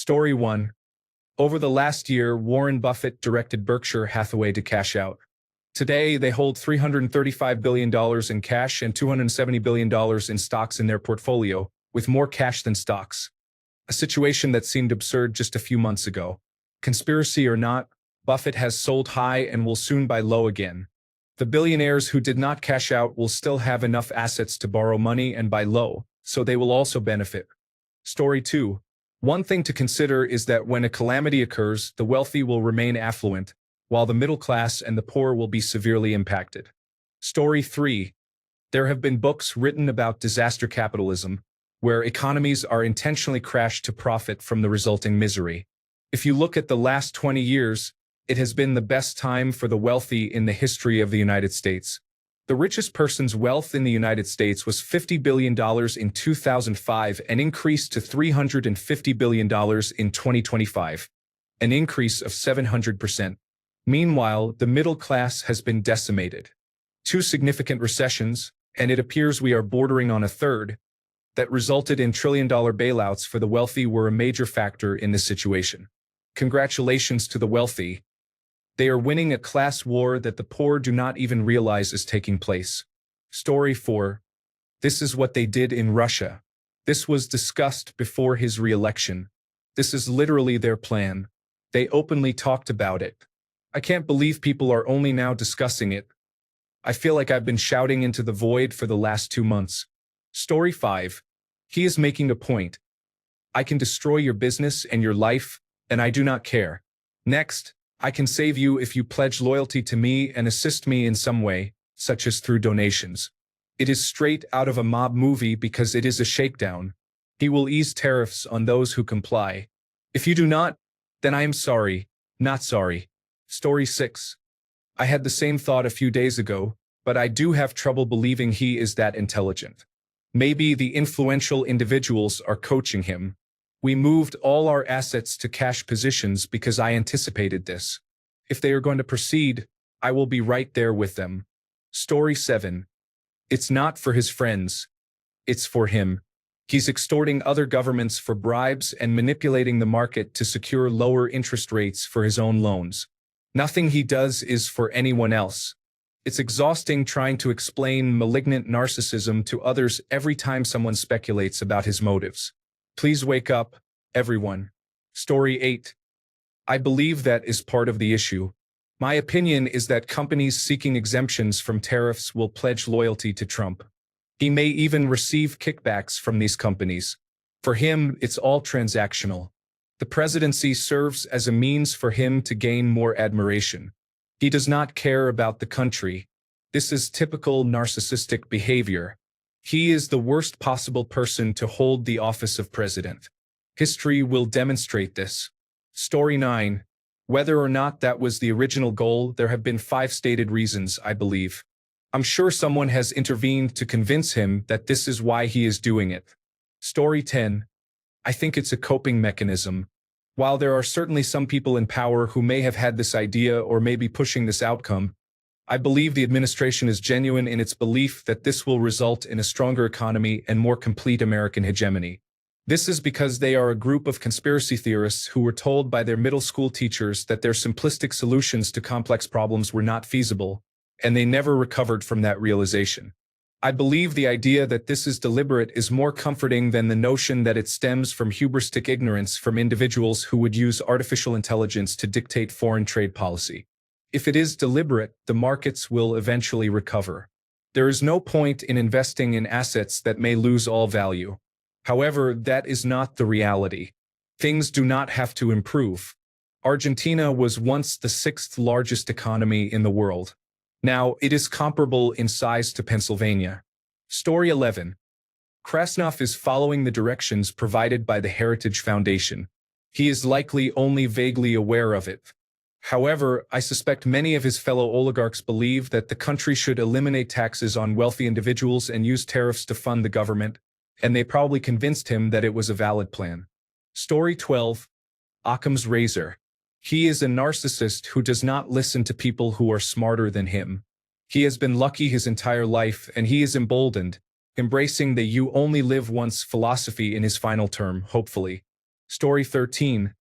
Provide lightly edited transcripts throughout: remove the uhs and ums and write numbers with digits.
Story 1. Over the last year, Warren Buffett directed Berkshire Hathaway to cash out. Today, they hold $335 billion in cash and $270 billion in stocks in their portfolio, with more cash than stocks. A situation that seemed absurd just a few months ago. Conspiracy or not, Buffett has sold high and will soon buy low again. The billionaires who did not cash out will still have enough assets to borrow money and buy low, so they will also benefit. Story 2. One thing to consider is that when a calamity occurs, the wealthy will remain affluent, while the middle class and the poor will be severely impacted. Story 3. There have been books written about disaster capitalism, where economies are intentionally crashed to profit from the resulting misery. If you look at the last 20 years, it has been the best time for the wealthy in the history of the United States. The richest person's wealth in the United States was $50 billion in 2005 and increased to $350 billion in 2025, an increase of 700%. Meanwhile, the middle class has been decimated. Two significant recessions, and it appears we are bordering on a third, that resulted in trillion-dollar bailouts for the wealthy were a major factor in this situation. Congratulations to the wealthy. They are winning a class war that the poor do not even realize is taking place. Story 4. This is what they did in Russia. This was discussed before his re-election. This is literally their plan. They openly talked about it. I can't believe people are only now discussing it. I feel like I've been shouting into the void for the last 2 months. Story 5. He is making a point. I can destroy your business and your life, and I do not care. Next, I can save you if you pledge loyalty to me and assist me in some way, such as through donations. It is straight out of a mob movie because it is a shakedown. He will ease tariffs on those who comply. If you do not, then I am sorry, not sorry. Story 6. I had the same thought a few days ago, but I do have trouble believing he is that intelligent. Maybe the influential individuals are coaching him. We moved all our assets to cash positions because I anticipated this. If they are going to proceed, I will be right there with them. Story 7. It's not for his friends. It's for him. He's extorting other governments for bribes and manipulating the market to secure lower interest rates for his own loans. Nothing he does is for anyone else. It's exhausting trying to explain malignant narcissism to others every time someone speculates about his motives. Please wake up, everyone. Story 8. I believe that is part of the issue. My opinion is that companies seeking exemptions from tariffs will pledge loyalty to Trump. He may even receive kickbacks from these companies. For him, it's all transactional. The presidency serves as a means for him to gain more admiration. He does not care about the country. This is typical narcissistic behavior. He is the worst possible person to hold the office of president. History will demonstrate this. Story 9. Whether or not that was the original goal, there have been 5 stated reasons, I believe. I'm sure someone has intervened to convince him that this is why he is doing it. Story 10. I think it's a coping mechanism. While there are certainly some people in power who may have had this idea or may be pushing this outcome, I believe the administration is genuine in its belief that this will result in a stronger economy and more complete American hegemony. This is because they are a group of conspiracy theorists who were told by their middle school teachers that their simplistic solutions to complex problems were not feasible, and they never recovered from that realization. I believe the idea that this is deliberate is more comforting than the notion that it stems from hubristic ignorance from individuals who would use artificial intelligence to dictate foreign trade policy. If it is deliberate, the markets will eventually recover. There is no point in investing in assets that may lose all value. However, that is not the reality. Things do not have to improve. Argentina was once the 6th largest economy in the world. Now, it is comparable in size to Pennsylvania. Story 11. Krasnov is following the directions provided by the Heritage Foundation. He is likely only vaguely aware of it. However, I suspect many of his fellow oligarchs believe that the country should eliminate taxes on wealthy individuals and use tariffs to fund the government, and they probably convinced him that it was a valid plan. Story 12. Occam's razor. He is a narcissist who does not listen to people who are smarter than him. He has been lucky his entire life, and he is emboldened, embracing the "you only live once" philosophy in his final term, hopefully. Story 13.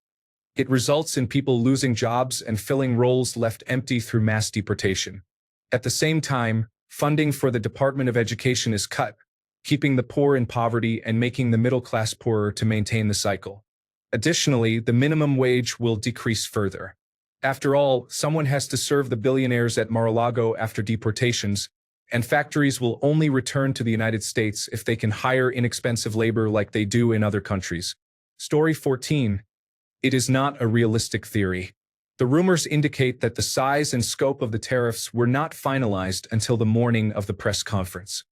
It results in people losing jobs and filling roles left empty through mass deportation. At the same time, funding for the Department of Education is cut, keeping the poor in poverty and making the middle class poorer to maintain the cycle. Additionally, the minimum wage will decrease further. After all, someone has to serve the billionaires at Mar-a-Lago after deportations, and factories will only return to the United States if they can hire inexpensive labor like they do in other countries. Story 14. It is not a realistic theory. The rumors indicate that the size and scope of the tariffs were not finalized until the morning of the press conference.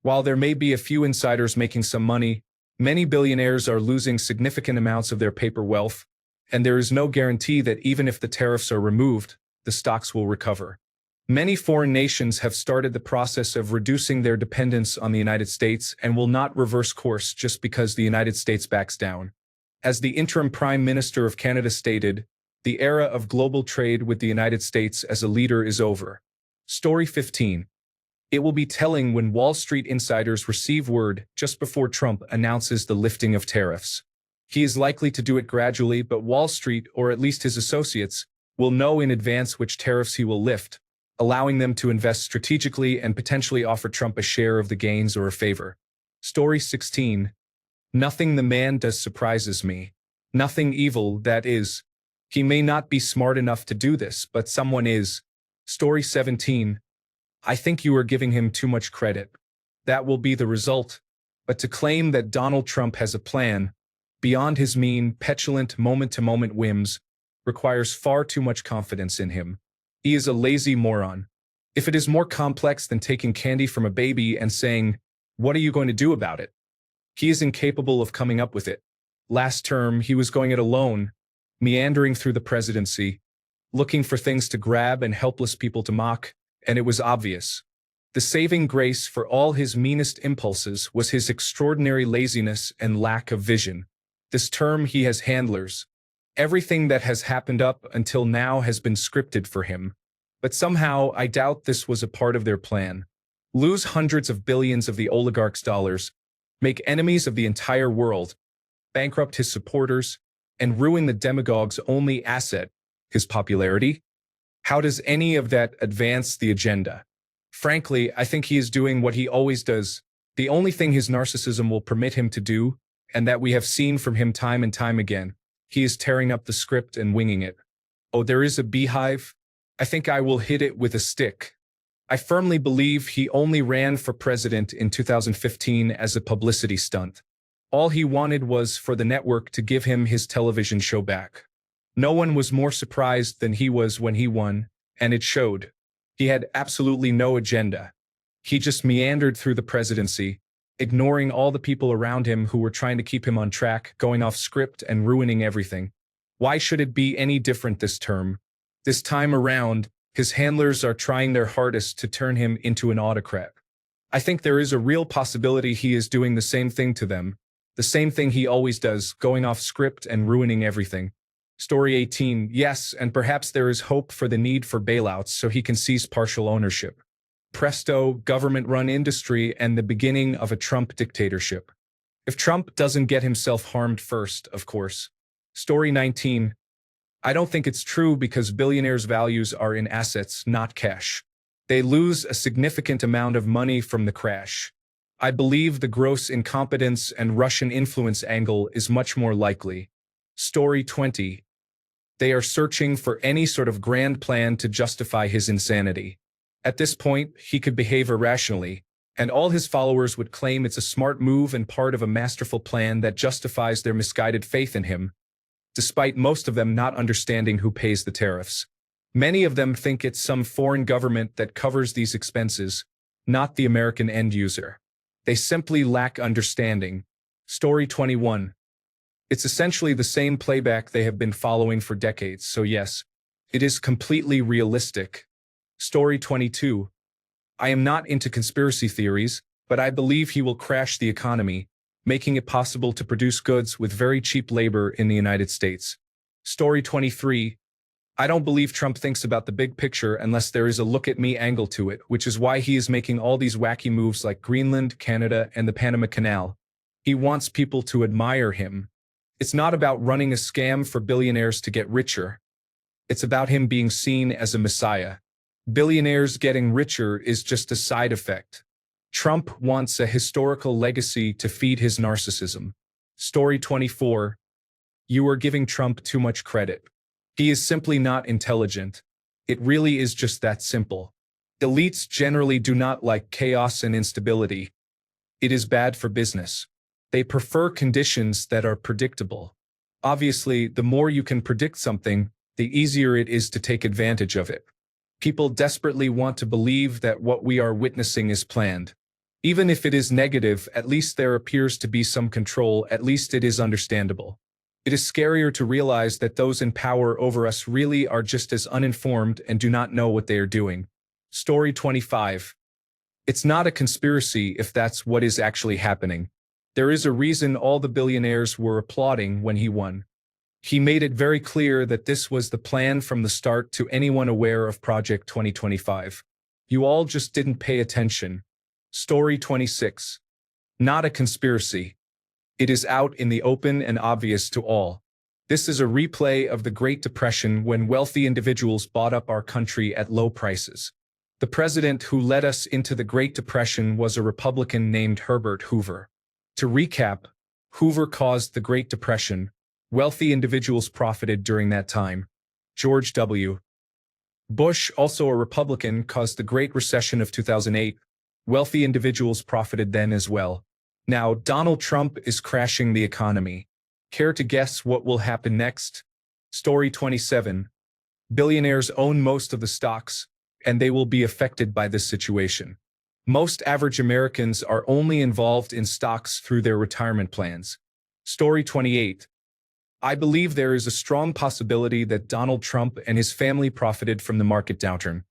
While there may be a few insiders making some money, many billionaires are losing significant amounts of their paper wealth, and there is no guarantee that even if the tariffs are removed, the stocks will recover. Many foreign nations have started the process of reducing their dependence on the United States and will not reverse course just because the United States backs down. As the interim Prime Minister of Canada stated, the era of global trade with the United States as a leader is over. Story 15. It will be telling when Wall Street insiders receive word just before Trump announces the lifting of tariffs. He is likely to do it gradually, but Wall Street, or at least his associates, will know in advance which tariffs he will lift, allowing them to invest strategically and potentially offer Trump a share of the gains or a favor. Story 16. Nothing the man does surprises me. Nothing evil, that is. He may not be smart enough to do this, but someone is. Story 17. I think you are giving him too much credit. That will be the result. But to claim that Donald Trump has a plan, beyond his mean, petulant, moment-to-moment whims, requires far too much confidence in him. He is a lazy moron. If it is more complex than taking candy from a baby and saying, "What are you going to do about it?" He is incapable of coming up with it. Last term, he was going it alone, meandering through the presidency, looking for things to grab and helpless people to mock, and it was obvious. The saving grace for all his meanest impulses was his extraordinary laziness and lack of vision. This term he has handlers. Everything that has happened up until now has been scripted for him. But somehow, I doubt this was a part of their plan. Lose hundreds of billions of the oligarch's dollars, make enemies of the entire world, bankrupt his supporters, and ruin the demagogue's only asset, his popularity? How does any of that advance the agenda? Frankly, I think he is doing what he always does, the only thing his narcissism will permit him to do, and that we have seen from him time and time again. He is tearing up the script and winging it. Oh, there is a beehive? I think I will hit it with a stick. I firmly believe he only ran for president in 2015 as a publicity stunt. All he wanted was for the network to give him his television show back. No one was more surprised than he was when he won, and it showed. He had absolutely no agenda. He just meandered through the presidency, ignoring all the people around him who were trying to keep him on track, going off script and ruining everything. Why should it be any different this term? This time around, his handlers are trying their hardest to turn him into an autocrat. I think there is a real possibility he is doing the same thing to them, the same thing he always does, going off script and ruining everything. Story 18. Yes, and perhaps there is hope for the need for bailouts so he can seize partial ownership. Presto, government-run industry and the beginning of a Trump dictatorship. If Trump doesn't get himself harmed first, of course. Story 19. I don't think it's true because billionaires' values are in assets, not cash. They lose a significant amount of money from the crash. I believe the gross incompetence and Russian influence angle is much more likely. Story 20. They are searching for any sort of grand plan to justify his insanity. At this point, he could behave irrationally, and all his followers would claim it's a smart move and part of a masterful plan that justifies their misguided faith in him, despite most of them not understanding who pays the tariffs. Many of them think it's some foreign government that covers these expenses, not the American end user. They simply lack understanding. Story 21. It's essentially the same playback they have been following for decades, so yes, it is completely realistic. Story 22. I am not into conspiracy theories, but I believe he will crash the economy, making it possible to produce goods with very cheap labor in the United States. Story 23. I don't believe Trump thinks about the big picture unless there is a look-at-me angle to it, which is why he is making all these wacky moves like Greenland, Canada, and the Panama Canal. He wants people to admire him. It's not about running a scam for billionaires to get richer. It's about him being seen as a messiah. Billionaires getting richer is just a side effect. Trump wants a historical legacy to feed his narcissism. Story 24. You are giving Trump too much credit. He is simply not intelligent. It really is just that simple. Elites generally do not like chaos and instability. It is bad for business. They prefer conditions that are predictable. Obviously, the more you can predict something, the easier it is to take advantage of it. People desperately want to believe that what we are witnessing is planned. Even if it is negative, at least there appears to be some control, at least it is understandable. It is scarier to realize that those in power over us really are just as uninformed and do not know what they are doing. Story 25. It's not a conspiracy if that's what is actually happening. There is a reason all the billionaires were applauding when he won. He made it very clear that this was the plan from the start to anyone aware of Project 2025. You all just didn't pay attention. Story 26. Not a conspiracy. It is out in the open and obvious to all. This is a replay of the Great Depression when wealthy individuals bought up our country at low prices. The president who led us into the Great Depression was a Republican named Herbert Hoover. To recap, Hoover caused the Great Depression. Wealthy individuals profited during that time. George W. Bush, also a Republican, caused the Great Recession of 2008. Wealthy individuals profited then as well. Now, Donald Trump is crashing the economy. Care to guess what will happen next? Story 27. Billionaires own most of the stocks, and they will be affected by this situation. Most average Americans are only involved in stocks through their retirement plans. Story 28. I believe there is a strong possibility that Donald Trump and his family profited from the market downturn.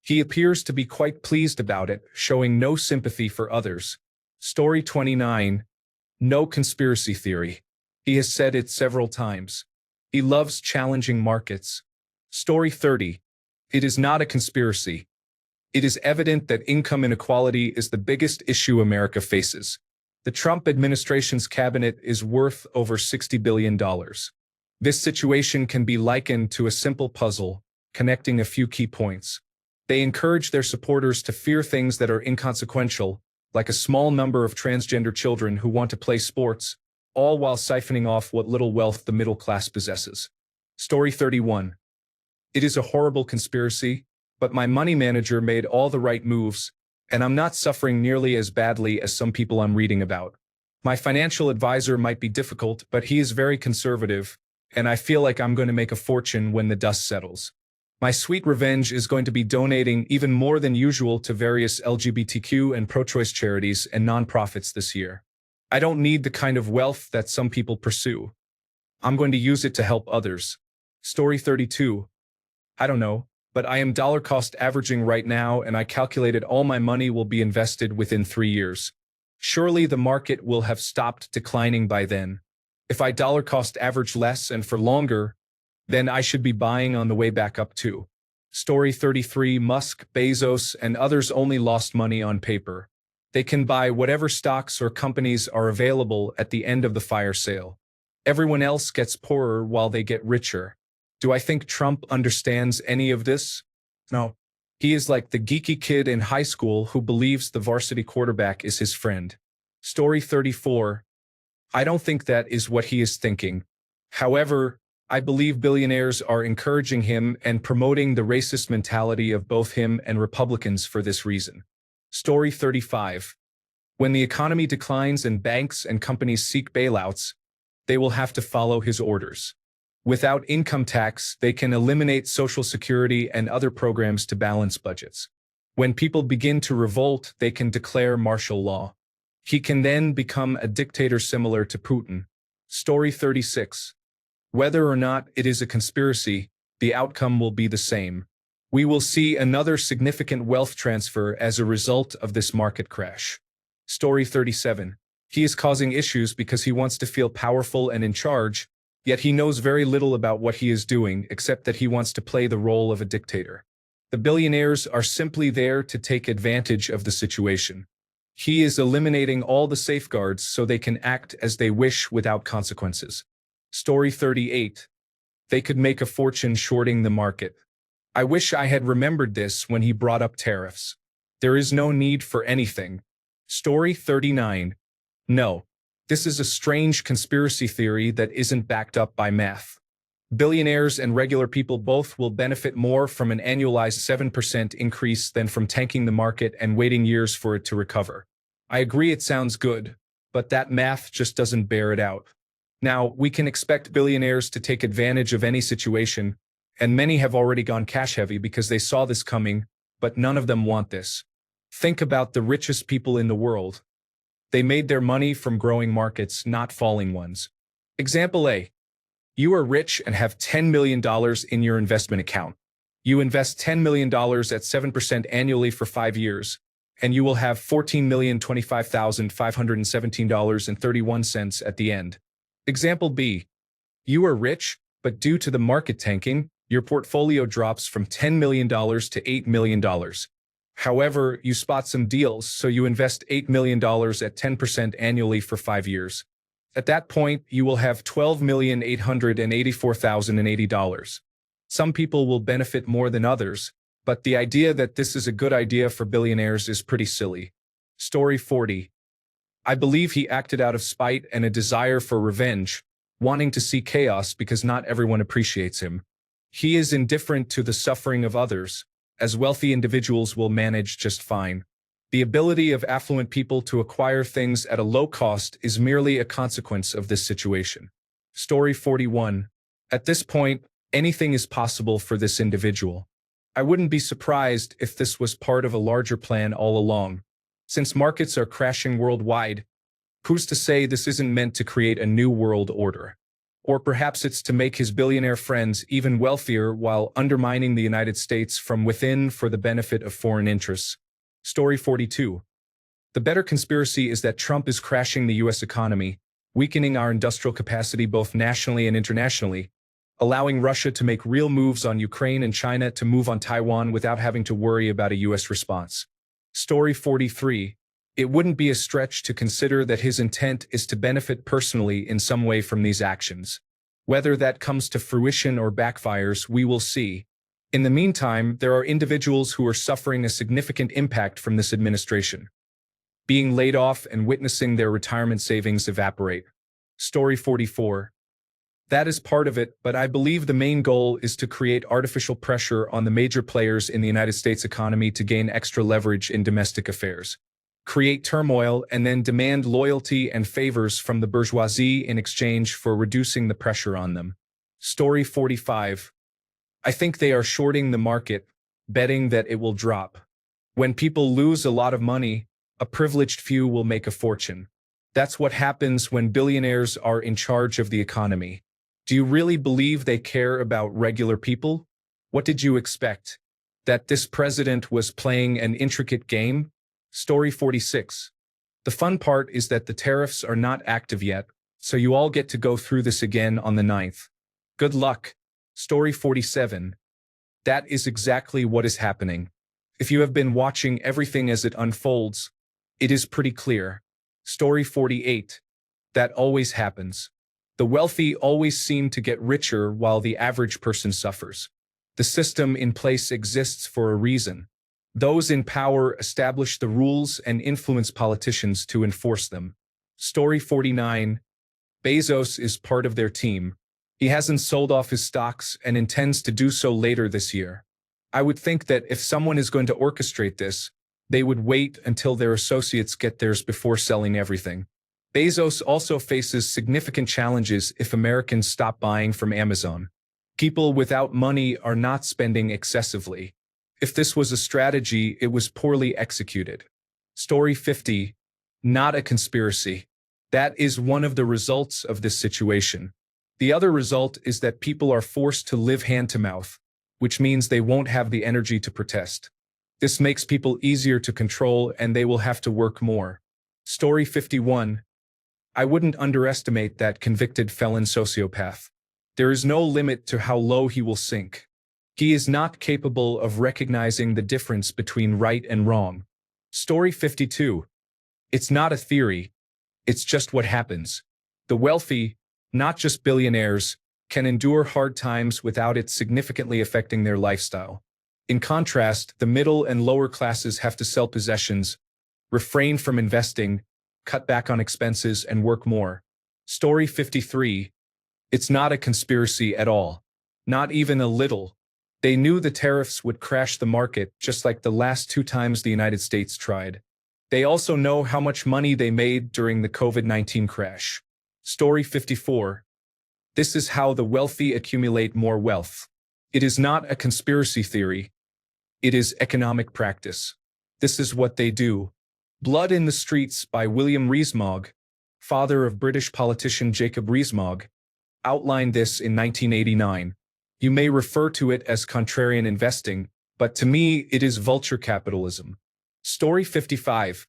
He appears to be quite pleased about it, showing no sympathy for others. Story 29. No conspiracy theory. He has said it several times. He loves challenging markets. Story 30. It is not a conspiracy. It is evident that income inequality is the biggest issue America faces. The Trump administration's cabinet is worth over $60 billion. This situation can be likened to a simple puzzle, connecting a few key points. They encourage their supporters to fear things that are inconsequential, like a small number of transgender children who want to play sports, all while siphoning off what little wealth the middle class possesses. Story 31. It is a horrible conspiracy, but my money manager made all the right moves, and I'm not suffering nearly as badly as some people I'm reading about. My financial advisor might be difficult, but he is very conservative, and I feel like I'm going to make a fortune when the dust settles. My sweet revenge is going to be donating even more than usual to various LGBTQ and pro-choice charities and nonprofits this year. I don't need the kind of wealth that some people pursue. I'm going to use it to help others. Story 32. I don't know, but I am dollar cost averaging right now, and I calculated all my money will be invested within 3 years. Surely the market will have stopped declining by then. If I dollar cost average less and for longer, then I should be buying on the way back up too. Story 33. Musk, Bezos, and others only lost money on paper. They can buy whatever stocks or companies are available at the end of the fire sale. Everyone else gets poorer while they get richer. Do I think Trump understands any of this? No. He is like the geeky kid in high school who believes the varsity quarterback is his friend. Story 34. I don't think that is what he is thinking. However, I believe billionaires are encouraging him and promoting the racist mentality of both him and Republicans for this reason. Story 35. When the economy declines and banks and companies seek bailouts, they will have to follow his orders. Without income tax, they can eliminate Social Security and other programs to balance budgets. When people begin to revolt, they can declare martial law. He can then become a dictator similar to Putin. Story 36. Whether or not it is a conspiracy, the outcome will be the same. We will see another significant wealth transfer as a result of this market crash. Story 37. He is causing issues because he wants to feel powerful and in charge, yet he knows very little about what he is doing except that he wants to play the role of a dictator. The billionaires are simply there to take advantage of the situation. He is eliminating all the safeguards so they can act as they wish without consequences. Story 38. They could make a fortune shorting the market. I wish I had remembered this when he brought up tariffs. There is no need for anything. Story 39. No. This is a strange conspiracy theory that isn't backed up by math. Billionaires and regular people both will benefit more from an annualized 7% increase than from tanking the market and waiting years for it to recover. I agree it sounds good, but that math just doesn't bear it out. Now, we can expect billionaires to take advantage of any situation, and many have already gone cash-heavy because they saw this coming, but none of them want this. Think about the richest people in the world. They made their money from growing markets, not falling ones. Example A. You are rich and have $10 million in your investment account. You invest $10 million at 7% annually for 5 years, and you will have $14,025,517.31 at the end. Example B. You are rich, but due to the market tanking, your portfolio drops from $10 million to $8 million. However, you spot some deals, so you invest $8 million at 10% annually for 5 years. At that point, you will have $12,884,080. Some people will benefit more than others, but the idea that this is a good idea for billionaires is pretty silly. Story 40. I believe he acted out of spite and a desire for revenge, wanting to see chaos because not everyone appreciates him. He is indifferent to the suffering of others, as wealthy individuals will manage just fine. The ability of affluent people to acquire things at a low cost is merely a consequence of this situation. Story 41. At this point, anything is possible for this individual. I wouldn't be surprised if this was part of a larger plan all along. Since markets are crashing worldwide, who's to say this isn't meant to create a new world order? Or perhaps it's to make his billionaire friends even wealthier while undermining the United States from within for the benefit of foreign interests. Story 42. The better conspiracy is that Trump is crashing the U.S. economy, weakening our industrial capacity both nationally and internationally, allowing Russia to make real moves on Ukraine and China to move on Taiwan without having to worry about a U.S. response. Story 43. It wouldn't be a stretch to consider that his intent is to benefit personally in some way from these actions. Whether that comes to fruition or backfires, we will see. In the meantime, there are individuals who are suffering a significant impact from this administration, being laid off and witnessing their retirement savings evaporate. Story 44. That is part of it, but I believe the main goal is to create artificial pressure on the major players in the United States economy to gain extra leverage in domestic affairs, create turmoil, and then demand loyalty and favors from the bourgeoisie in exchange for reducing the pressure on them. Story 45. I think they are shorting the market, betting that it will drop. When people lose a lot of money, a privileged few will make a fortune. That's what happens when billionaires are in charge of the economy. Do you really believe they care about regular people? What did you expect? That this president was playing an intricate game? Story 46. The fun part is that the tariffs are not active yet, so you all get to go through this again on the 9th. Good luck. Story 47. That is exactly what is happening. If you have been watching everything as it unfolds, it is pretty clear. Story 48. That always happens. The wealthy always seem to get richer while the average person suffers. The system in place exists for a reason. Those in power establish the rules and influence politicians to enforce them. Story 49. Bezos is part of their team. He hasn't sold off his stocks and intends to do so later this year. I would think that if someone is going to orchestrate this, they would wait until their associates get theirs before selling everything. Bezos also faces significant challenges if Americans stop buying from Amazon. People without money are not spending excessively. If this was a strategy, it was poorly executed. Story 50. Not a conspiracy. That is one of the results of this situation. The other result is that people are forced to live hand to mouth, which means they won't have the energy to protest. This makes people easier to control and they will have to work more. Story 51. I wouldn't underestimate that convicted felon sociopath. There is no limit to how low he will sink. He is not capable of recognizing the difference between right and wrong. Story 52. It's not a theory, it's just what happens. The wealthy, not just billionaires, can endure hard times without it significantly affecting their lifestyle. In contrast, the middle and lower classes have to sell possessions, refrain from investing, cut back on expenses, and work more. Story 53. It's not a conspiracy at all. Not even a little. They knew the tariffs would crash the market just like the last two times the United States tried. They also know how much money they made during the COVID-19 crash. Story 54. This is how the wealthy accumulate more wealth. It is not a conspiracy theory. It is economic practice. This is what they do. Blood in the Streets by William Rees-Mogg, father of British politician Jacob Rees-Mogg, outlined this in 1989. You may refer to it as contrarian investing, but to me it is vulture capitalism. Story 55.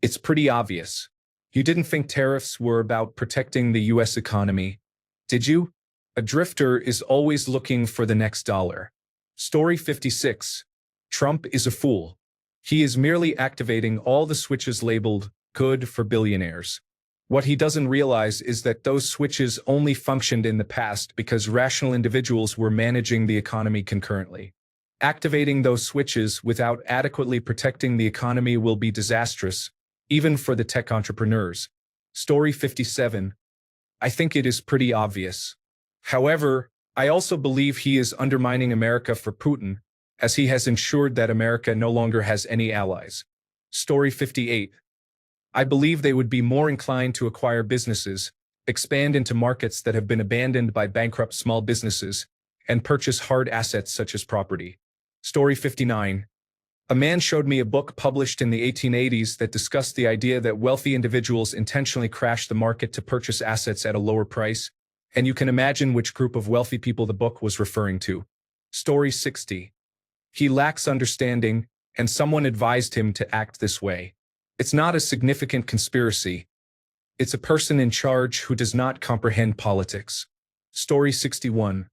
It's pretty obvious. You didn't think tariffs were about protecting the US economy, did you? A drifter is always looking for the next dollar. Story 56. Trump is a fool. He is merely activating all the switches labeled good for billionaires. What he doesn't realize is that those switches only functioned in the past because rational individuals were managing the economy concurrently. Activating those switches without adequately protecting the economy will be disastrous, even for the tech entrepreneurs. Story 57. I think it is pretty obvious. However, I also believe he is undermining America for Putin, as he has ensured that America no longer has any allies. Story 58. I believe they would be more inclined to acquire businesses, expand into markets that have been abandoned by bankrupt small businesses, and purchase hard assets such as property. Story 59. A man showed me a book published in the 1880s that discussed the idea that wealthy individuals intentionally crash the market to purchase assets at a lower price, and you can imagine which group of wealthy people the book was referring to. Story 60. He lacks understanding, and someone advised him to act this way. It's not a significant conspiracy. It's a person in charge who does not comprehend politics. Story 61.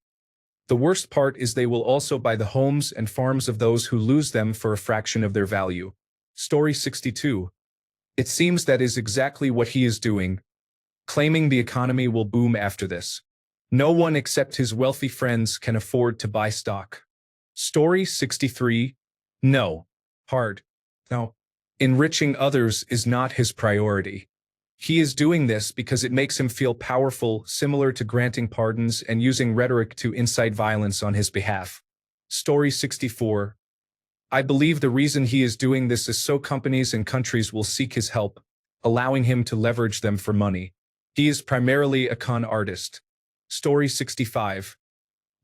The worst part is they will also buy the homes and farms of those who lose them for a fraction of their value. Story 62. It seems that is exactly what he is doing, claiming the economy will boom after this. No one except his wealthy friends can afford to buy stock. Story 63. No. Hard. No. Enriching others is not his priority. He is doing this because it makes him feel powerful, similar to granting pardons and using rhetoric to incite violence on his behalf. Story 64. I believe the reason he is doing this is so companies and countries will seek his help, allowing him to leverage them for money. He is primarily a con artist. Story 65.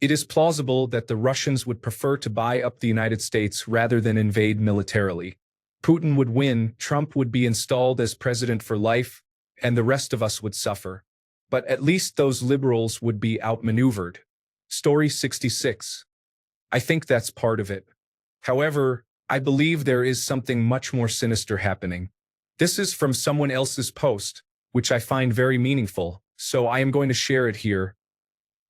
It is plausible that the Russians would prefer to buy up the United States rather than invade militarily. Putin would win, Trump would be installed as president for life, and the rest of us would suffer. But at least those liberals would be outmaneuvered. Story 66. I think that's part of it. However, I believe there is something much more sinister happening. This is from someone else's post, which I find very meaningful, so I am going to share it here.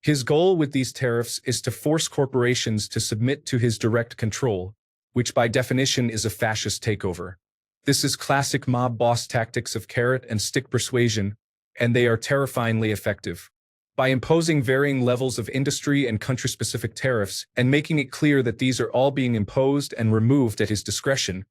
His goal with these tariffs is to force corporations to submit to his direct control, which by definition is a fascist takeover. This is classic mob boss tactics of carrot and stick persuasion, and they are terrifyingly effective. By imposing varying levels of industry and country-specific tariffs and making it clear that these are all being imposed and removed at his discretion,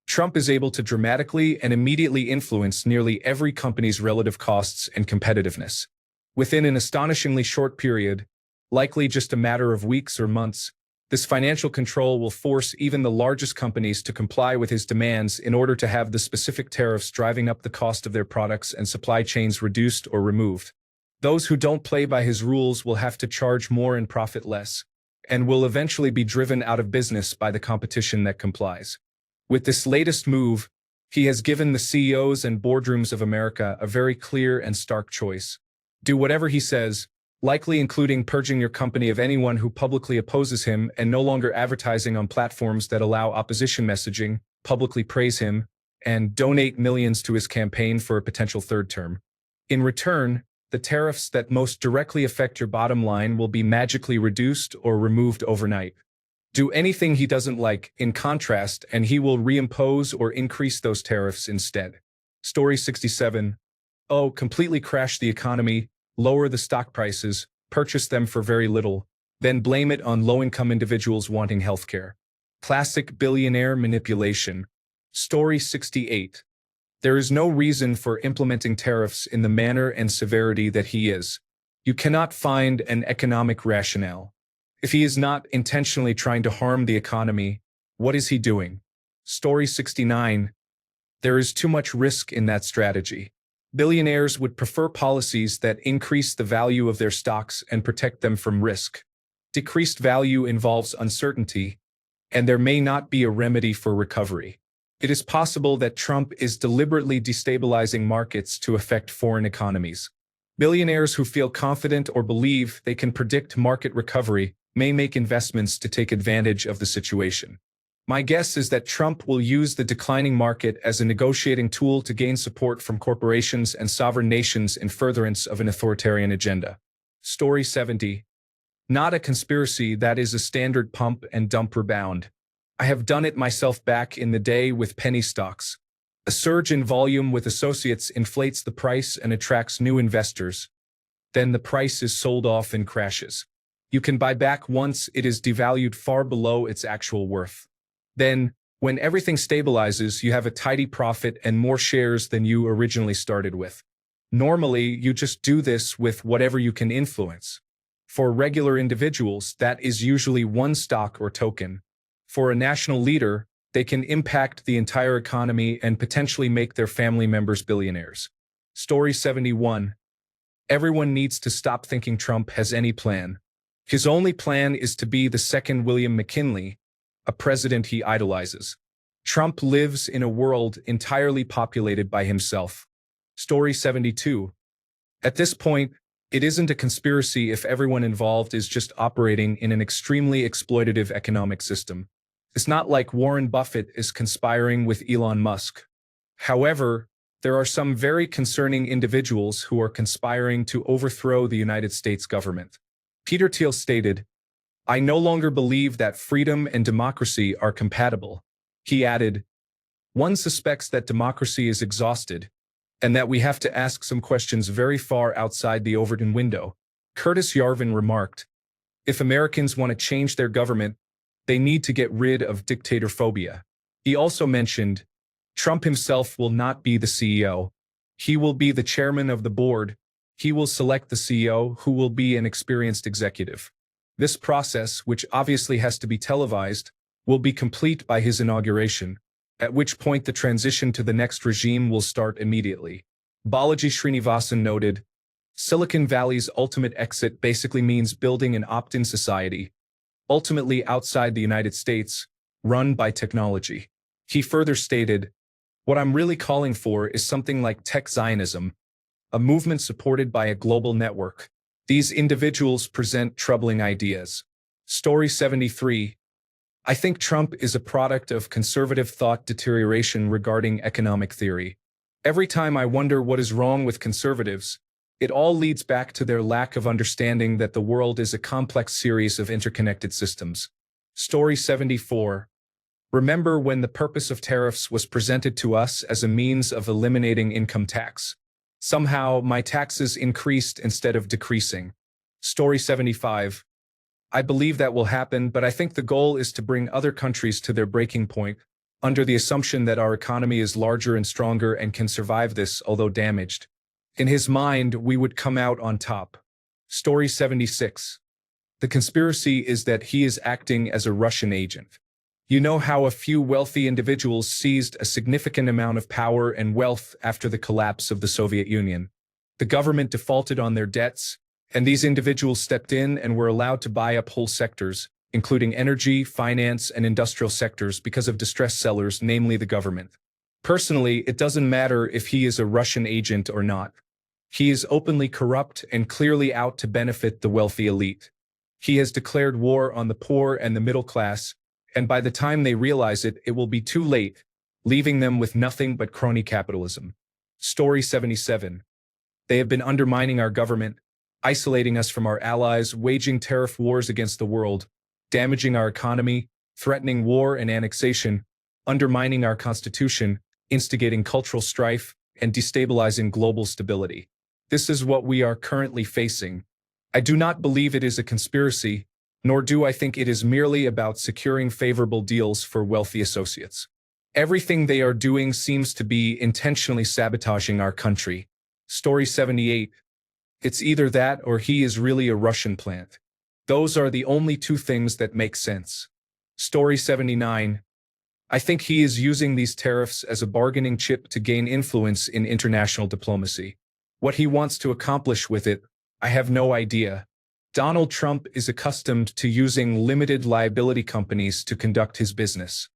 Trump is able to dramatically and immediately influence nearly every company's relative costs and competitiveness. Within an astonishingly short period, likely just a matter of weeks or months, this financial control will force even the largest companies to comply with his demands in order to have the specific tariffs driving up the cost of their products and supply chains reduced or removed. Those who don't play by his rules will have to charge more and profit less, and will eventually be driven out of business by the competition that complies. With this latest move, he has given the CEOs and boardrooms of America a very clear and stark choice. Do whatever he says, likely including purging your company of anyone who publicly opposes him and no longer advertising on platforms that allow opposition messaging, publicly praise him, and donate millions to his campaign for a potential third term. In return, the tariffs that most directly affect your bottom line will be magically reduced or removed overnight. Do anything he doesn't like, in contrast, and he will reimpose or increase those tariffs instead. Story 67. Oh, completely crash the economy, lower the stock prices, purchase them for very little, then blame it on low-income individuals wanting healthcare. Classic billionaire manipulation. Story 68. There is no reason for implementing tariffs in the manner and severity that he is. You cannot find an economic rationale. If he is not intentionally trying to harm the economy, what is he doing? Story 69. There is too much risk in that strategy. Billionaires would prefer policies that increase the value of their stocks and protect them from risk. Decreased value involves uncertainty, and there may not be a remedy for recovery. It is possible that Trump is deliberately destabilizing markets to affect foreign economies. Billionaires who feel confident or believe they can predict market recovery may make investments to take advantage of the situation. My guess is that Trump will use the declining market as a negotiating tool to gain support from corporations and sovereign nations in furtherance of an authoritarian agenda. Story 70. Not a conspiracy, that is a standard pump and dump rebound. I have done it myself back in the day with penny stocks. A surge in volume with associates inflates the price and attracts new investors. Then the price is sold off and crashes. You can buy back once it is devalued far below its actual worth. Then, when everything stabilizes, you have a tidy profit and more shares than you originally started with. Normally, you just do this with whatever you can influence. For regular individuals, that is usually one stock or token. For a national leader, they can impact the entire economy and potentially make their family members billionaires. Story 71. Everyone needs to stop thinking Trump has any plan. His only plan is to be the second William McKinley, a president he idolizes. Trump lives in a world entirely populated by himself. Story 72. At this point, it isn't a conspiracy if everyone involved is just operating in an extremely exploitative economic system. It's not like Warren Buffett is conspiring with Elon Musk. However, there are some very concerning individuals who are conspiring to overthrow the United States government. Peter Thiel stated, "I no longer believe that freedom and democracy are compatible." He added, "One suspects that democracy is exhausted, and that we have to ask some questions very far outside the Overton window." Curtis Yarvin remarked, "If Americans want to change their government, they need to get rid of dictator phobia." He also mentioned, Trump himself will not be the CEO. He will be the chairman of the board. He will select the CEO, who will be an experienced executive. This process, which obviously has to be televised, will be complete by his inauguration, at which point the transition to the next regime will start immediately. Balaji Srinivasan noted, Silicon Valley's ultimate exit basically means building an opt-in society, ultimately outside the United States, run by technology. He further stated, "What I'm really calling for is something like tech Zionism, a movement supported by a global network. These individuals present troubling ideas." Story 73. I think Trump is a product of conservative thought deterioration regarding economic theory. Every time I wonder what is wrong with conservatives, it all leads back to their lack of understanding that the world is a complex series of interconnected systems. Story 74. Remember when the purpose of tariffs was presented to us as a means of eliminating income tax? Somehow, my taxes increased instead of decreasing. Story 75. I believe that will happen, but I think the goal is to bring other countries to their breaking point, under the assumption that our economy is larger and stronger and can survive this, although damaged. In his mind, we would come out on top. Story 76. The conspiracy is that he is acting as a Russian agent. You know how a few wealthy individuals seized a significant amount of power and wealth after the collapse of the Soviet Union. The government defaulted on their debts, and these individuals stepped in and were allowed to buy up whole sectors, including energy, finance, and industrial sectors because of distressed sellers, namely the government. Personally, it doesn't matter if he is a Russian agent or not. He is openly corrupt and clearly out to benefit the wealthy elite. He has declared war on the poor and the middle class, and by the time they realize it, it will be too late, leaving them with nothing but crony capitalism. Story 77. They have been undermining our government, isolating us from our allies, waging tariff wars against the world, damaging our economy, threatening war and annexation, undermining our constitution, instigating cultural strife, and destabilizing global stability. This is what we are currently facing. I do not believe it is a conspiracy, nor do I think it is merely about securing favorable deals for wealthy associates. Everything they are doing seems to be intentionally sabotaging our country. Story 78. It's either that or he is really a Russian plant. Those are the only two things that make sense. Story 79. I think he is using these tariffs as a bargaining chip to gain influence in international diplomacy. What he wants to accomplish with it, I have no idea. Donald Trump is accustomed to using limited liability companies to conduct his business.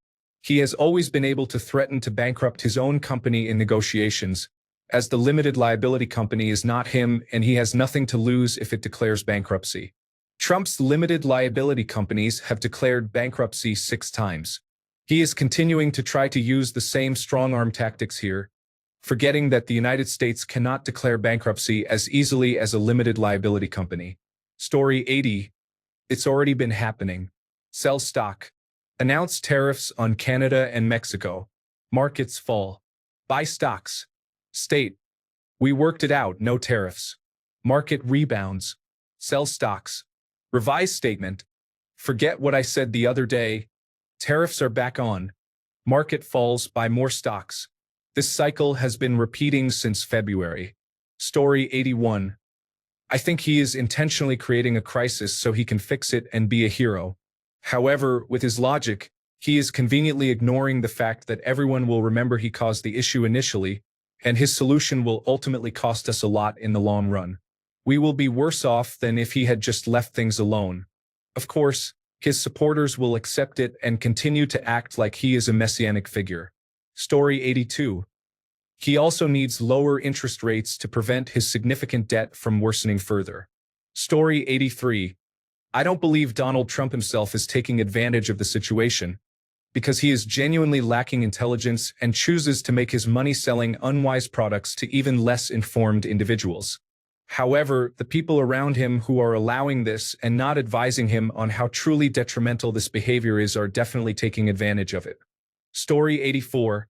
He has always been able to threaten to bankrupt his own company in negotiations, as the limited liability company is not him and he has nothing to lose if it declares bankruptcy. Trump's limited liability companies have declared bankruptcy 6 times. He is continuing to try to use the same strong-arm tactics here, forgetting that the United States cannot declare bankruptcy as easily as a limited liability company. Story 80. It's already been happening. Sell stock. Announce tariffs on Canada and Mexico. Markets fall. Buy stocks. State. We worked it out, no tariffs. Market rebounds. Sell stocks. Revised statement. Forget what I said the other day. Tariffs are back on. Market falls, buy more stocks. This cycle has been repeating since February. Story 81. I think he is intentionally creating a crisis so he can fix it and be a hero. However, with his logic, he is conveniently ignoring the fact that everyone will remember he caused the issue initially, and his solution will ultimately cost us a lot in the long run. We will be worse off than if he had just left things alone. Of course, his supporters will accept it and continue to act like he is a messianic figure. Story 82. He also needs lower interest rates to prevent his significant debt from worsening further. Story 83. I don't believe Donald Trump himself is taking advantage of the situation, because he is genuinely lacking intelligence and chooses to make his money selling unwise products to even less informed individuals. However, the people around him who are allowing this and not advising him on how truly detrimental this behavior is are definitely taking advantage of it. Story 84.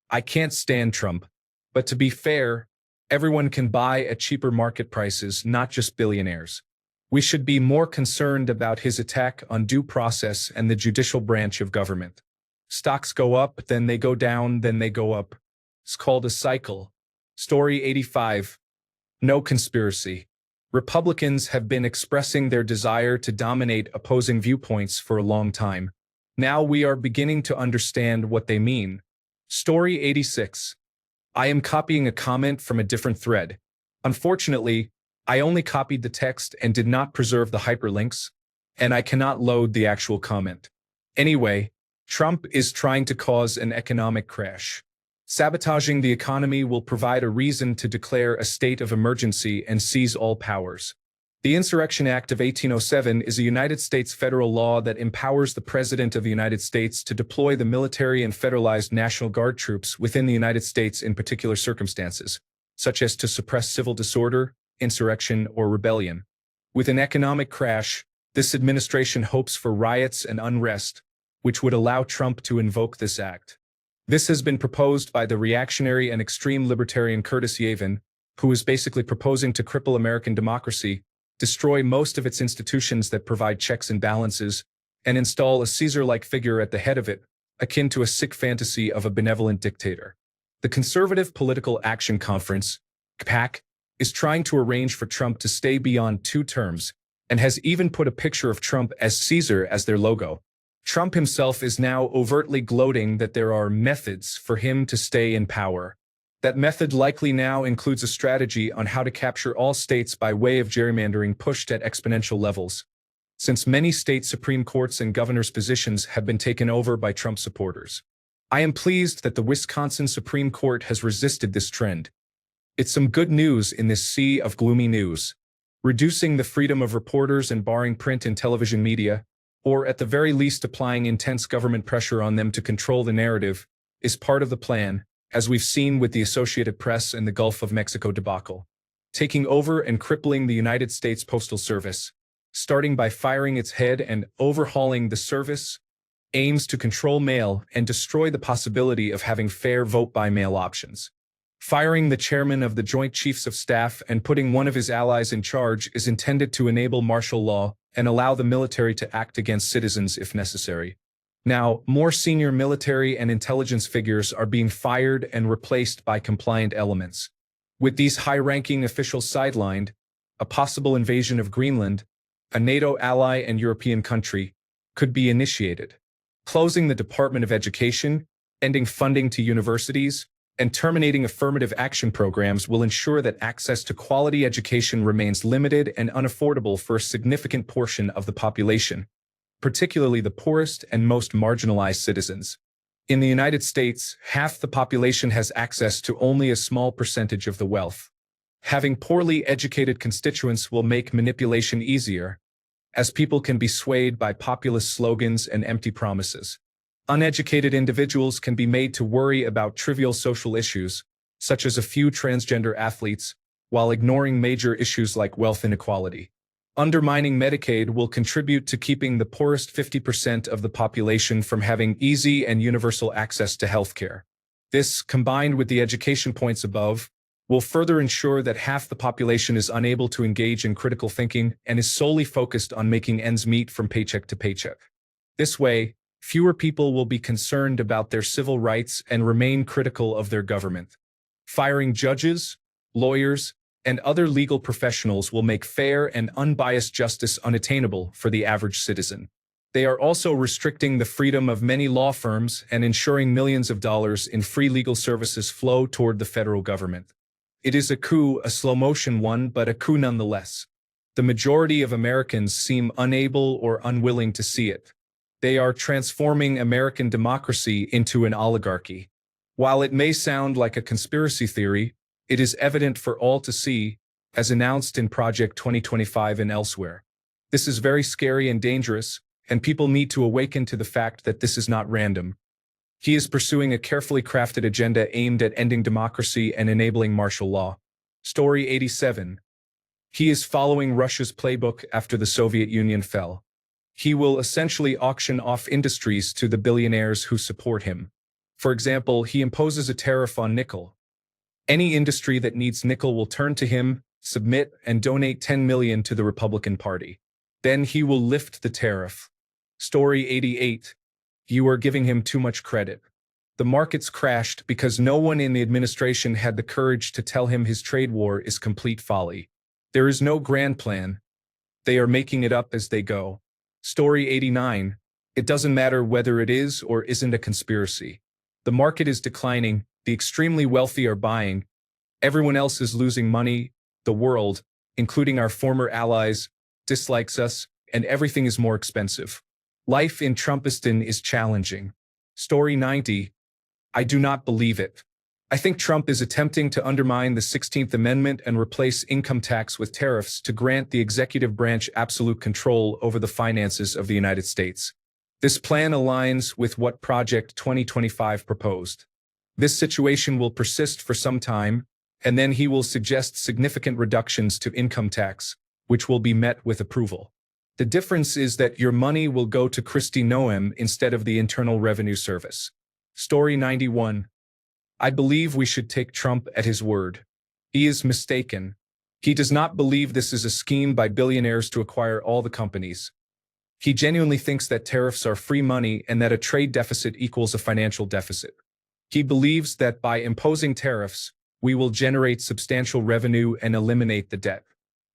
I can't stand Trump, but to be fair, everyone can buy at cheaper market prices, not just billionaires. We should be more concerned about his attack on due process and the judicial branch of government. Stocks go up, then they go down, then they go up. It's called a cycle. Story 85. No conspiracy. Republicans have been expressing their desire to dominate opposing viewpoints for a long time. Now we are beginning to understand what they mean. Story 86. I am copying a comment from a different thread. Unfortunately, I only copied the text and did not preserve the hyperlinks, and I cannot load the actual comment. Anyway, Trump is trying to cause an economic crash. Sabotaging the economy will provide a reason to declare a state of emergency and seize all powers. The Insurrection Act of 1807 is a United States federal law that empowers the President of the United States to deploy the military and federalized National Guard troops within the United States in particular circumstances, such as to suppress civil disorder, insurrection, or rebellion. With an economic crash, this administration hopes for riots and unrest, which would allow Trump to invoke this act. This has been proposed by the reactionary and extreme libertarian Curtis Yavin, who is basically proposing to cripple American democracy, destroy most of its institutions that provide checks and balances, and install a Caesar-like figure at the head of it, akin to a sick fantasy of a benevolent dictator. The Conservative Political Action Conference, CPAC, is trying to arrange for Trump to stay beyond 2 terms, and has even put a picture of Trump as Caesar as their logo. Trump himself is now overtly gloating that there are methods for him to stay in power. That method likely now includes a strategy on how to capture all states by way of gerrymandering pushed at exponential levels, since many state Supreme Courts and governors' positions have been taken over by Trump supporters. I am pleased that the Wisconsin Supreme Court has resisted this trend. It's some good news in this sea of gloomy news. Reducing the freedom of reporters and barring print and television media, or at the very least applying intense government pressure on them to control the narrative, is part of the plan, as we've seen with the Associated Press and the Gulf of Mexico debacle. Taking over and crippling the United States Postal Service, starting by firing its head and overhauling the service, aims to control mail and destroy the possibility of having fair vote-by-mail options. Firing the chairman of the Joint Chiefs of Staff and putting one of his allies in charge is intended to enable martial law and allow the military to act against citizens if necessary. Now, more senior military and intelligence figures are being fired and replaced by compliant elements. With these high-ranking officials sidelined, a possible invasion of Greenland, a NATO ally and European country, could be initiated. Closing the Department of Education, ending funding to universities, and terminating affirmative action programs will ensure that access to quality education remains limited and unaffordable for a significant portion of the population, particularly the poorest and most marginalized citizens. In the United States, half the population has access to only a small percentage of the wealth. Having poorly educated constituents will make manipulation easier, as people can be swayed by populist slogans and empty promises. Uneducated individuals can be made to worry about trivial social issues, such as a few transgender athletes, while ignoring major issues like wealth inequality. Undermining Medicaid will contribute to keeping the poorest 50% of the population from having easy and universal access to healthcare. This, combined with the education points above, will further ensure that half the population is unable to engage in critical thinking and is solely focused on making ends meet from paycheck to paycheck. This way, fewer people will be concerned about their civil rights and remain critical of their government. Firing judges, lawyers, and other legal professionals will make fair and unbiased justice unattainable for the average citizen. They are also restricting the freedom of many law firms and ensuring millions of dollars in free legal services flow toward the federal government. It is a coup, a slow-motion one, but a coup nonetheless. The majority of Americans seem unable or unwilling to see it. They are transforming American democracy into an oligarchy. While it may sound like a conspiracy theory, it is evident for all to see, as announced in Project 2025 and elsewhere. This is very scary and dangerous, and people need to awaken to the fact that this is not random. He is pursuing a carefully crafted agenda aimed at ending democracy and enabling martial law. Story 87. He is following Russia's playbook after the Soviet Union fell. He will essentially auction off industries to the billionaires who support him. For example, he imposes a tariff on nickel. Any industry that needs nickel will turn to him, submit, and donate $10 million to the Republican Party. Then he will lift the tariff. Story 88. You are giving him too much credit. The markets crashed because no one in the administration had the courage to tell him his trade war is complete folly. There is no grand plan. They are making it up as they go. Story 89. It doesn't matter whether it is or isn't a conspiracy. The market is declining, the extremely wealthy are buying, everyone else is losing money, the world, including our former allies, dislikes us, and everything is more expensive. Life in Trumpistan is challenging. Story 90. I do not believe it. I think Trump is attempting to undermine the 16th Amendment and replace income tax with tariffs to grant the executive branch absolute control over the finances of the United States. This plan aligns with what Project 2025 proposed. This situation will persist for some time, and then he will suggest significant reductions to income tax, which will be met with approval. The difference is that your money will go to Kristi Noem instead of the Internal Revenue Service. Story 91. I believe we should take Trump at his word. He is mistaken. He does not believe this is a scheme by billionaires to acquire all the companies. He genuinely thinks that tariffs are free money and that a trade deficit equals a financial deficit. He believes that by imposing tariffs, we will generate substantial revenue and eliminate the debt.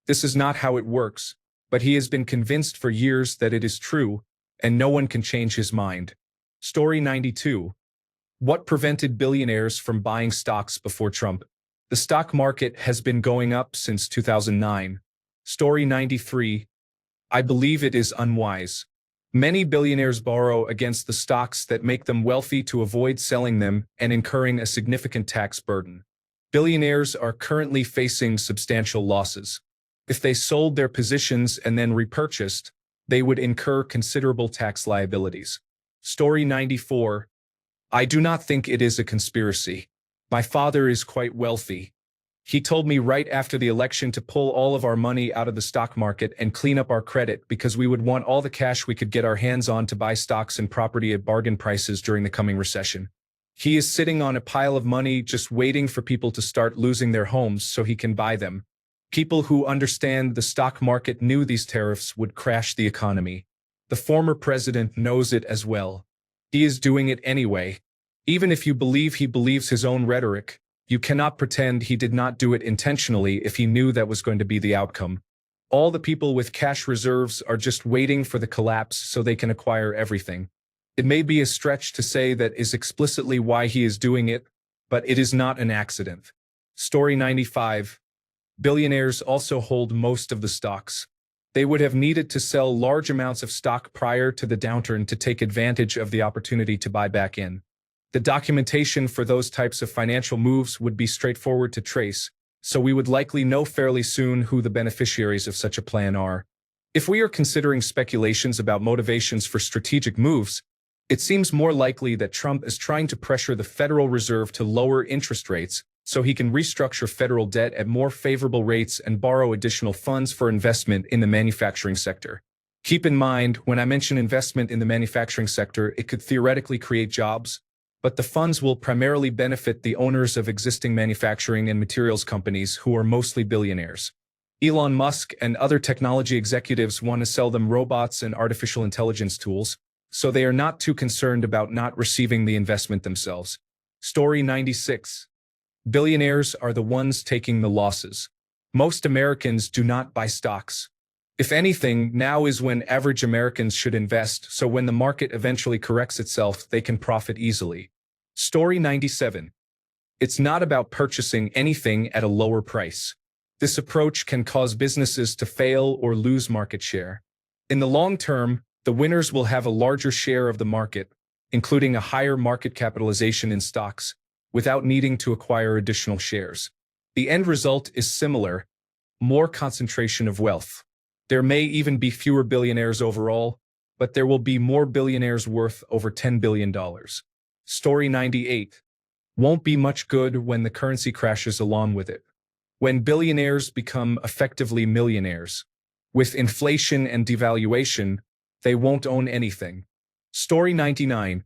This is not how it works, but he has been convinced for years that it is true, and no one can change his mind. Story 92. What prevented billionaires from buying stocks before Trump? The stock market has been going up since 2009. Story 93. I believe it is unwise. Many billionaires borrow against the stocks that make them wealthy to avoid selling them and incurring a significant tax burden. Billionaires are currently facing substantial losses. If they sold their positions and then repurchased, they would incur considerable tax liabilities. Story 94. I do not think it is a conspiracy. My father is quite wealthy. He told me right after the election to pull all of our money out of the stock market and clean up our credit because we would want all the cash we could get our hands on to buy stocks and property at bargain prices during the coming recession. He is sitting on a pile of money just waiting for people to start losing their homes so he can buy them. People who understand the stock market knew these tariffs would crash the economy. The former president knows it as well. He is doing it anyway. Even if you believe he believes his own rhetoric, you cannot pretend he did not do it intentionally if he knew that was going to be the outcome. All the people with cash reserves are just waiting for the collapse so they can acquire everything. It may be a stretch to say that is explicitly why he is doing it, but it is not an accident. Story 95. Billionaires also hold most of the stocks. They would have needed to sell large amounts of stock prior to the downturn to take advantage of the opportunity to buy back in. The documentation for those types of financial moves would be straightforward to trace, so we would likely know fairly soon who the beneficiaries of such a plan are. If we are considering speculations about motivations for strategic moves, it seems more likely that Trump is trying to pressure the Federal Reserve to lower interest rates so he can restructure federal debt at more favorable rates and borrow additional funds for investment in the manufacturing sector. Keep in mind, when I mention investment in the manufacturing sector, it could theoretically create jobs, but the funds will primarily benefit the owners of existing manufacturing and materials companies who are mostly billionaires. Elon Musk and other technology executives want to sell them robots and artificial intelligence tools, so they are not too concerned about not receiving the investment themselves. Story 96. Billionaires are the ones taking the losses. Most Americans do not buy stocks. If anything, now is when average Americans should invest, so when the market eventually corrects itself, they can profit easily. Story 97. It's not about purchasing anything at a lower price. This approach can cause businesses to fail or lose market share. In the long term, the winners will have a larger share of the market, including a higher market capitalization in stocks, without needing to acquire additional shares. The end result is similar: more concentration of wealth. There may even be fewer billionaires overall, but there will be more billionaires worth over $10 billion. Story 98. Won't be much good when the currency crashes along with it. When billionaires become effectively millionaires, with inflation and devaluation, they won't own anything. Story 99.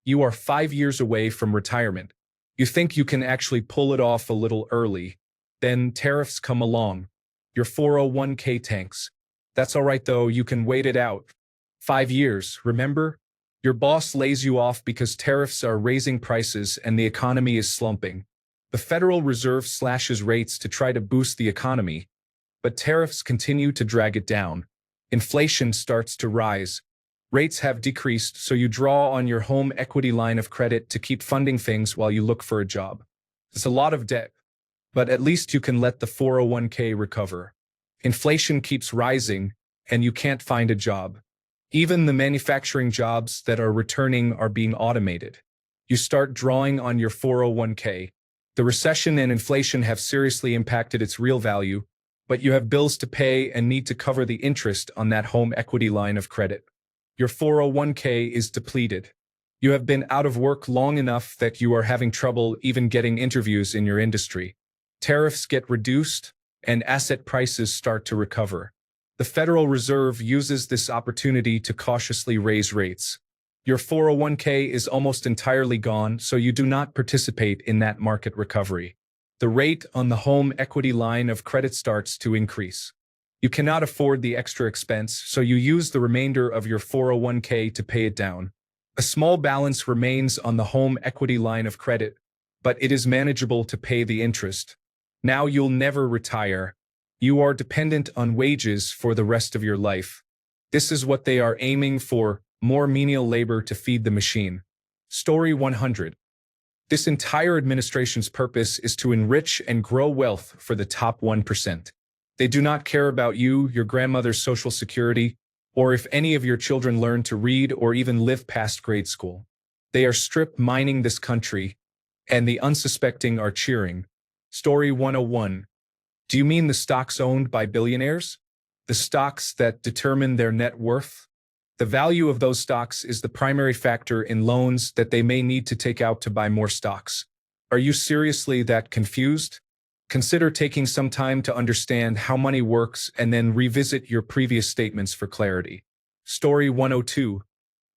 You are 5 years away from retirement. You think you can actually pull it off a little early. Then tariffs come along. Your 401k tanks. That's all right though, you can wait it out. 5 years, remember? Your boss lays you off because tariffs are raising prices and the economy is slumping. The Federal Reserve slashes rates to try to boost the economy, but tariffs continue to drag it down. Inflation starts to rise. Rates have decreased, so you draw on your home equity line of credit to keep funding things while you look for a job. It's a lot of debt, but at least you can let the 401k recover. Inflation keeps rising, and you can't find a job. Even the manufacturing jobs that are returning are being automated. You start drawing on your 401k. The recession and inflation have seriously impacted its real value, but you have bills to pay and need to cover the interest on that home equity line of credit. Your 401k is depleted. You have been out of work long enough that you are having trouble even getting interviews in your industry. Tariffs get reduced, and asset prices start to recover. The Federal Reserve uses this opportunity to cautiously raise rates. Your 401k is almost entirely gone, so you do not participate in that market recovery. The rate on the home equity line of credit starts to increase. You cannot afford the extra expense, so you use the remainder of your 401k to pay it down. A small balance remains on the home equity line of credit, but it is manageable to pay the interest. Now you'll never retire. You are dependent on wages for the rest of your life. This is what they are aiming for: more menial labor to feed the machine. Story 100. This entire administration's purpose is to enrich and grow wealth for the top 1%. They do not care about you, your grandmother's Social Security, or if any of your children learn to read or even live past grade school. They are strip mining this country, and the unsuspecting are cheering. Story 101. Do you mean the stocks owned by billionaires? The stocks that determine their net worth? The value of those stocks is the primary factor in loans that they may need to take out to buy more stocks. Are you seriously that confused? Consider taking some time to understand how money works and then revisit your previous statements for clarity. Story 102.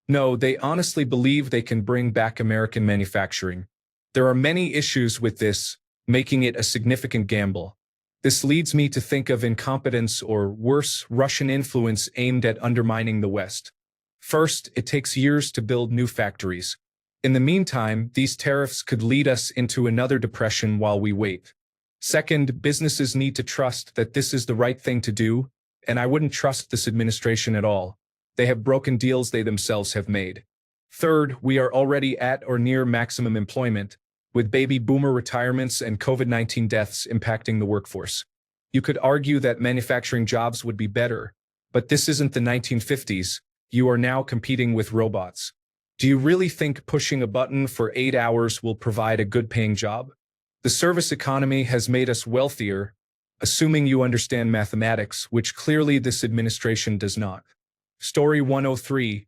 No, they honestly believe they can bring back American manufacturing. There are many issues with this, making it a significant gamble. This leads me to think of incompetence or, worse, Russian influence aimed at undermining the West. First, it takes years to build new factories. In the meantime, these tariffs could lead us into another depression while we wait. Second, businesses need to trust that this is the right thing to do, and I wouldn't trust this administration at all. They have broken deals they themselves have made. Third, we are already at or near maximum employment, with baby boomer retirements and COVID-19 deaths impacting the workforce. You could argue that manufacturing jobs would be better, but this isn't the 1950s. You are now competing with robots. Do you really think pushing a button for 8 hours will provide a good-paying job? The service economy has made us wealthier, assuming you understand mathematics, which clearly this administration does not. Story 103.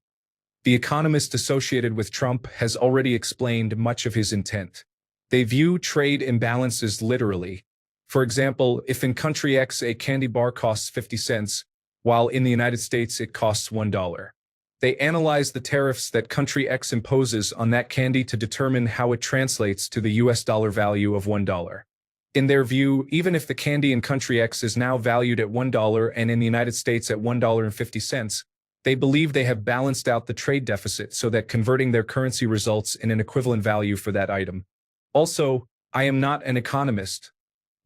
The economist associated with Trump has already explained much of his intent. They view trade imbalances literally. For example, if in country X a candy bar costs 50 cents, while in the United States it costs $1. They analyze the tariffs that country X imposes on that candy to determine how it translates to the US dollar value of $1. In their view, even if the candy in country X is now valued at $1 and in the United States at $1.50, they believe they have balanced out the trade deficit so that converting their currency results in an equivalent value for that item. Also, I am not an economist.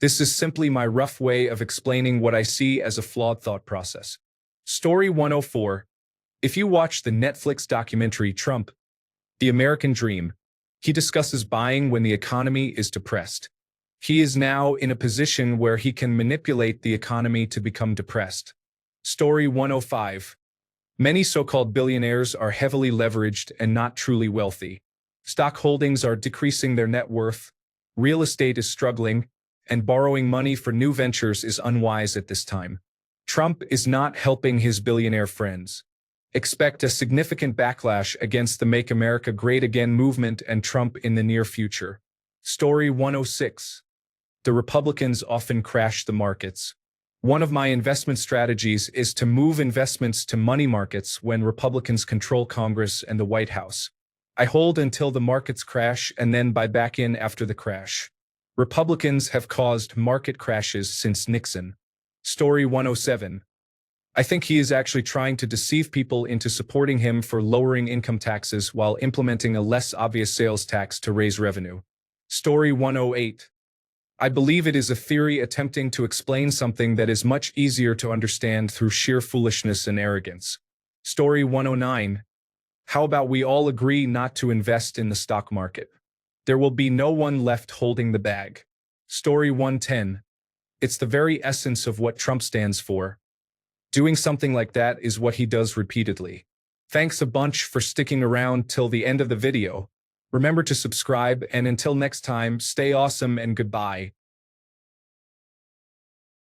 This is simply my rough way of explaining what I see as a flawed thought process. Story 104. If you watch the Netflix documentary Trump, The American Dream, he discusses buying when the economy is depressed. He is now in a position where he can manipulate the economy to become depressed. Story 105. Many so-called billionaires are heavily leveraged and not truly wealthy. Stock holdings are decreasing their net worth, real estate is struggling, and borrowing money for new ventures is unwise at this time. Trump is not helping his billionaire friends. Expect a significant backlash against the Make America Great Again movement and Trump in the near future. Story 106. The Republicans often crash the markets. One of my investment strategies is to move investments to money markets when Republicans control Congress and the White House. I hold until the markets crash and then buy back in after the crash. Republicans have caused market crashes since Nixon. Story 107. I think he is actually trying to deceive people into supporting him for lowering income taxes while implementing a less obvious sales tax to raise revenue. Story 108. I believe it is a theory attempting to explain something that is much easier to understand through sheer foolishness and arrogance. Story 109. How about we all agree not to invest in the stock market? There will be no one left holding the bag. Story 110. It's the very essence of what Trump stands for. Doing something like that is what he does repeatedly. Thanks a bunch for sticking around till the end of the video. Remember to subscribe, and until next time, stay awesome and goodbye.